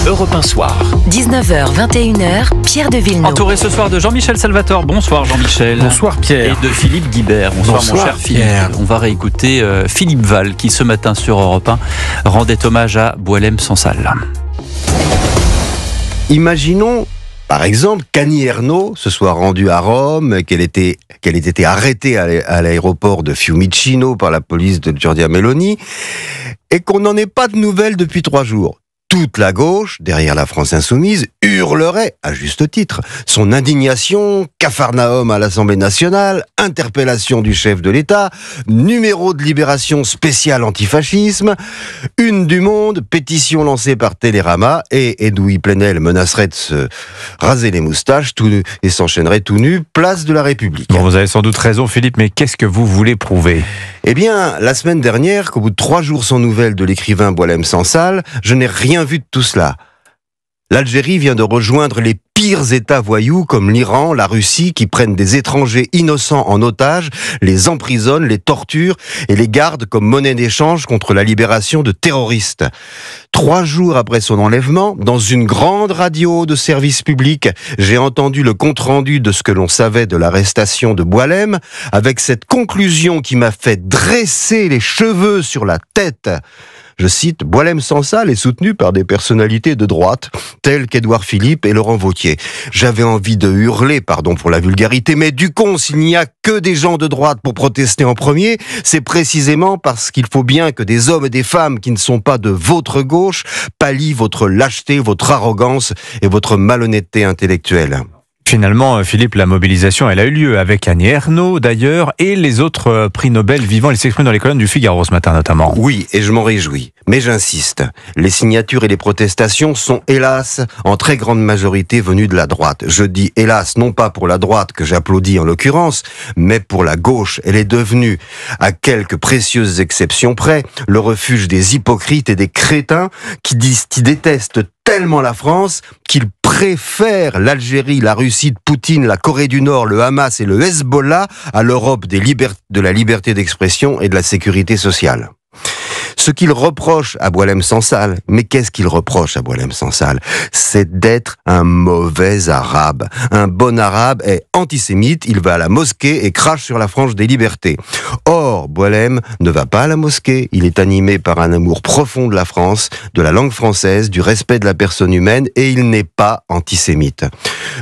Europe 1 Soir. 19h, 21h, Pierre de Villeneuve. Entouré ce soir de Jean-Michel Salvatore. Bonsoir Jean-Michel. Bonsoir Pierre. Et de Philippe Guibert. Bonsoir mon cher Philippe. Pierre. On va réécouter Philippe Val qui ce matin sur Europe 1 rendait hommage à Boualem Sansal. Imaginons par exemple qu'Annie Ernaux se soit rendue à Rome, qu'elle ait été arrêtée à l'aéroport de Fiumicino par la police de Giorgia Meloni et qu'on n'en ait pas de nouvelles depuis 3 jours. Toute la gauche, derrière la France insoumise, hurlerait, à juste titre, son indignation, Capharnaüm à l'Assemblée nationale, interpellation du chef de l'État, numéro de libération spécial antifascisme, une du Monde, pétition lancée par Télérama, et Edoui Plenel menacerait de se raser les moustaches et s'enchaînerait tout nu, place de la République. Bon, vous avez sans doute raison Philippe, mais qu'est-ce que vous voulez prouver ? Eh bien, la semaine dernière, qu'au bout de 3 jours sans nouvelles de l'écrivain Boualem Sansal, je n'ai rien vu de tout cela. L'Algérie vient de rejoindre les pires États voyous comme l'Iran, la Russie, qui prennent des étrangers innocents en otage, les emprisonnent, les torturent et les gardent comme monnaie d'échange contre la libération de terroristes. 3 jours après son enlèvement, dans une grande radio de service public, j'ai entendu le compte-rendu de ce que l'on savait de l'arrestation de Boualem, avec cette conclusion qui m'a fait dresser les cheveux sur la tête. Je cite, Boualem Sansal est soutenu par des personnalités de droite, telles qu'Édouard Philippe et Laurent Wauquiez. J'avais envie de hurler, pardon pour la vulgarité, mais du con, s'il n'y a que des gens de droite pour protester en premier, c'est précisément parce qu'il faut bien que des hommes et des femmes qui ne sont pas de votre gauche pallient votre lâcheté, votre arrogance et votre malhonnêteté intellectuelle. Finalement, Philippe, la mobilisation, elle a eu lieu avec Annie Ernaux, d'ailleurs, et les autres prix Nobel vivants. Ils s'expriment dans les colonnes du Figaro ce matin, notamment. Oui, et je m'en réjouis. Mais j'insiste, les signatures et les protestations sont, hélas, en très grande majorité venues de la droite. Je dis hélas, non pas pour la droite que j'applaudis en l'occurrence, mais pour la gauche. Elle est devenue, à quelques précieuses exceptions près, le refuge des hypocrites et des crétins qui détestent tellement la France qu'ils préfèrent l'Algérie, la Russie de Poutine, la Corée du Nord, le Hamas et le Hezbollah à l'Europe de la liberté d'expression et de la sécurité sociale. Ce qu'il reproche à Boualem Sansal, mais qu'est-ce qu'il reproche à Boualem Sansal ? C'est d'être un mauvais arabe. Un bon arabe est antisémite, il va à la mosquée et crache sur la frange des libertés. Or, Boualem ne va pas à la mosquée, il est animé par un amour profond de la France, de la langue française, du respect de la personne humaine, et il n'est pas antisémite.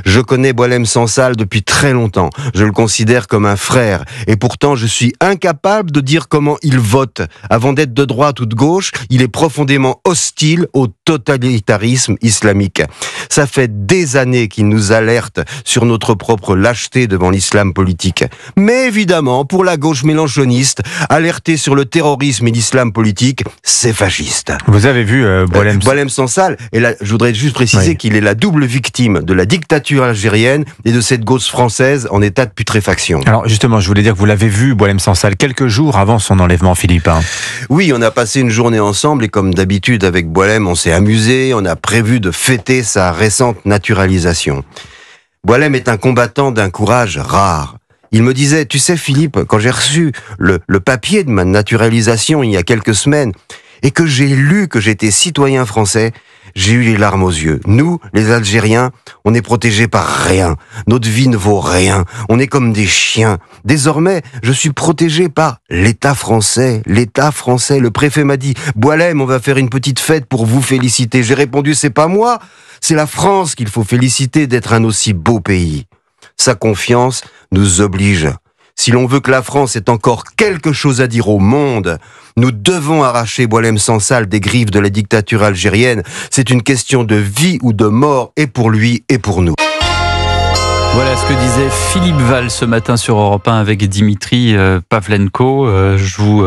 Je connais Boualem Sansal depuis très longtemps, je le considère comme un frère, et pourtant je suis incapable de dire comment il vote. Avant d'être de droite ou de gauche, il est profondément hostile au totalitarisme islamique. Ça fait des années qu'il nous alerte sur notre propre lâcheté devant l'islam politique. Mais évidemment, pour la gauche mélenchoniste, alerter sur le terrorisme et l'islam politique, c'est fasciste. Vous avez vu Boualem Sansal, et là, je voudrais juste préciser qu'il est la double victime de la dictature algérienne et de cette gauche française en état de putréfaction. Alors justement, je voulais dire que vous l'avez vu, Boualem Sansal, quelques jours avant son enlèvement, Philippe. Oui, on a passé une journée ensemble et comme d'habitude avec Boualem, on s'est amusé, on a prévu de fêter sa récente naturalisation. Boualem est un combattant d'un courage rare. Il me disait, tu sais Philippe, quand j'ai reçu le papier de ma naturalisation il y a quelques semaines et que j'ai lu que j'étais citoyen français, j'ai eu les larmes aux yeux. Nous, les Algériens, on est protégés par rien. Notre vie ne vaut rien. On est comme des chiens. Désormais, je suis protégé par l'État français. L'État français. Le préfet m'a dit, Boualem, on va faire une petite fête pour vous féliciter. J'ai répondu, c'est pas moi, c'est la France qu'il faut féliciter d'être un aussi beau pays. Sa confiance nous oblige. Si l'on veut que la France ait encore quelque chose à dire au monde, nous devons arracher Boualem Sansal des griffes de la dictature algérienne. C'est une question de vie ou de mort, et pour lui et pour nous. Voilà ce que disait Philippe Val ce matin sur Europe 1 avec Dimitri Pavlenko. Je vous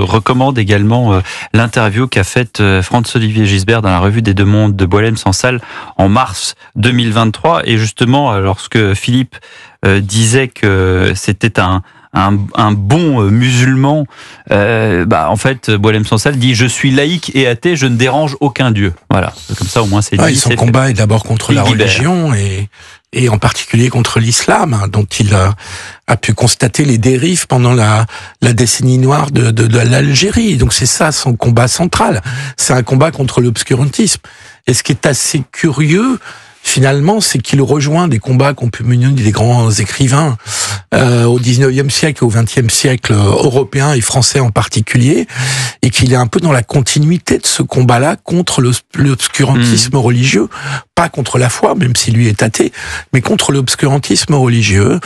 recommande également l'interview qu'a faite Franz-Olivier Gisbert dans la revue des Deux Mondes de Boualem Sansal en mars 2023. Et justement, lorsque Philippe disait que c'était un bon musulman, en fait, Boualem Sansal dit « Je suis laïque et athée, je ne dérange aucun dieu ». Voilà, comme ça au moins c'est dit. Son combat est d'abord contre la religion et en particulier contre l'islam, dont il a pu constater les dérives pendant la décennie noire de l'Algérie. Donc c'est ça son combat central. C'est un combat contre l'obscurantisme. Et ce qui est assez curieux, finalement, c'est qu'il rejoint des combats qu'ont pu mener des grands écrivains au 19e siècle et au 20e siècle, européens et français en particulier, et qu'il est un peu dans la continuité de ce combat-là contre l'obscurantisme religieux, pas contre la foi, même si lui est athée, mais contre l'obscurantisme religieux.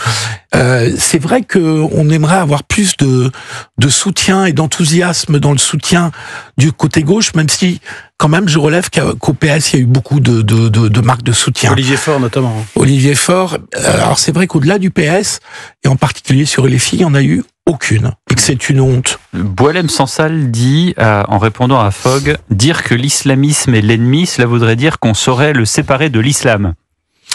C'est vrai qu'on aimerait avoir plus de soutien et d'enthousiasme dans le soutien du côté gauche, même si quand même je relève qu'au PS il y a eu beaucoup de marques de soutien. Olivier Faure notamment. Olivier Faure, alors c'est vrai qu'au-delà du PS, et en particulier sur les filles, il n'y en a eu aucune, et que c'est une honte. Boualem Sansal dit, en répondant à Fogg, dire que l'islamisme est l'ennemi, cela voudrait dire qu'on saurait le séparer de l'islam.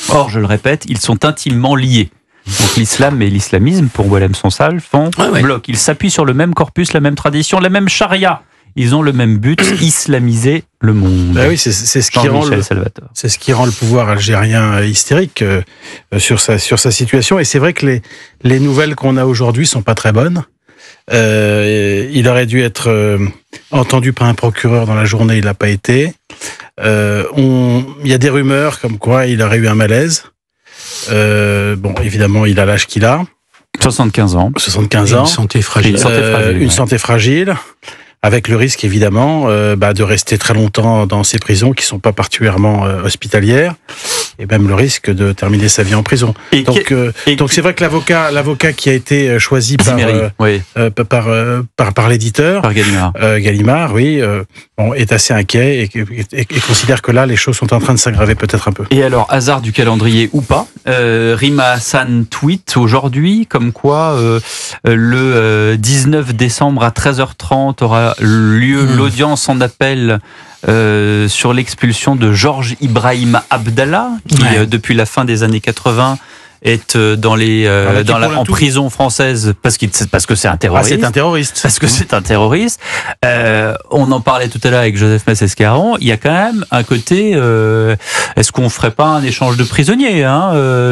Or, je le répète, ils sont intimement liés. Donc l'islam et l'islamisme, pour Boualem Sansal, font bloc. Ils s'appuient sur le même corpus, la même tradition, la même charia. Ils ont le même but, islamiser le monde. Bah oui, c'est ce qui rend le pouvoir algérien hystérique sur sa situation. Et c'est vrai que les nouvelles qu'on a aujourd'hui sont pas très bonnes. Il aurait dû être entendu par un procureur dans la journée, il l'a pas été. Il y a des rumeurs comme quoi il aurait eu un malaise. Bon, évidemment, il a l'âge qu'il a. 75 ans. 75 ans. Une santé fragile. Une santé fragile. Avec le risque, évidemment, de rester très longtemps dans ces prisons qui sont pas particulièrement hospitalières, et même le risque de terminer sa vie en prison. Donc c'est vrai que l'avocat qui a été choisi par l'éditeur, par Gallimard, est assez inquiet et considère que là, les choses sont en train de s'aggraver peut-être un peu. Et alors, hasard du calendrier ou pas, Rima Hassan tweet aujourd'hui comme quoi le 19 décembre à 13h30 aura lieu l'audience en appel sur l'expulsion de Georges Ibrahim Abdallah, qui depuis la fin des années 80 est en prison française parce que c'est un terroriste. C'est un terroriste. Parce que c'est un terroriste. On en parlait tout à l'heure avec Joseph Massescaron. Il y a quand même un côté. Est-ce qu'on ferait pas un échange de prisonniers,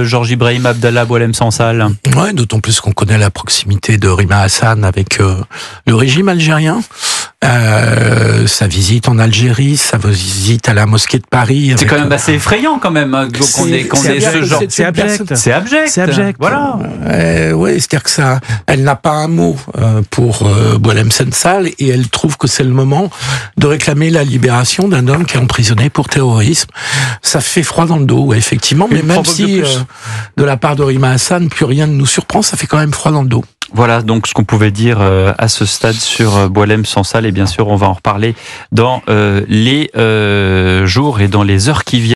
Georges Ibrahim Abdallah, Boualem Sansal? Ouais, d'autant plus qu'on connaît la proximité de Rima Hassan avec le régime algérien. Sa visite en Algérie, sa visite à la mosquée de Paris. C'est quand même assez effrayant, quand même, qu'on ait ce genre. C'est abject. C'est abject. Voilà. Oui, c'est-à-dire que elle n'a pas un mot pour Boualem Sansal, et elle trouve que c'est le moment de réclamer la libération d'un homme qui est emprisonné pour terrorisme. Ça fait froid dans le dos, effectivement, mais même si de la part de Rima Hassan, plus rien ne nous surprend, ça fait quand même froid dans le dos. Voilà donc ce qu'on pouvait dire à ce stade sur Boualem Sansal, et bien sûr on va en reparler dans les jours et dans les heures qui viennent.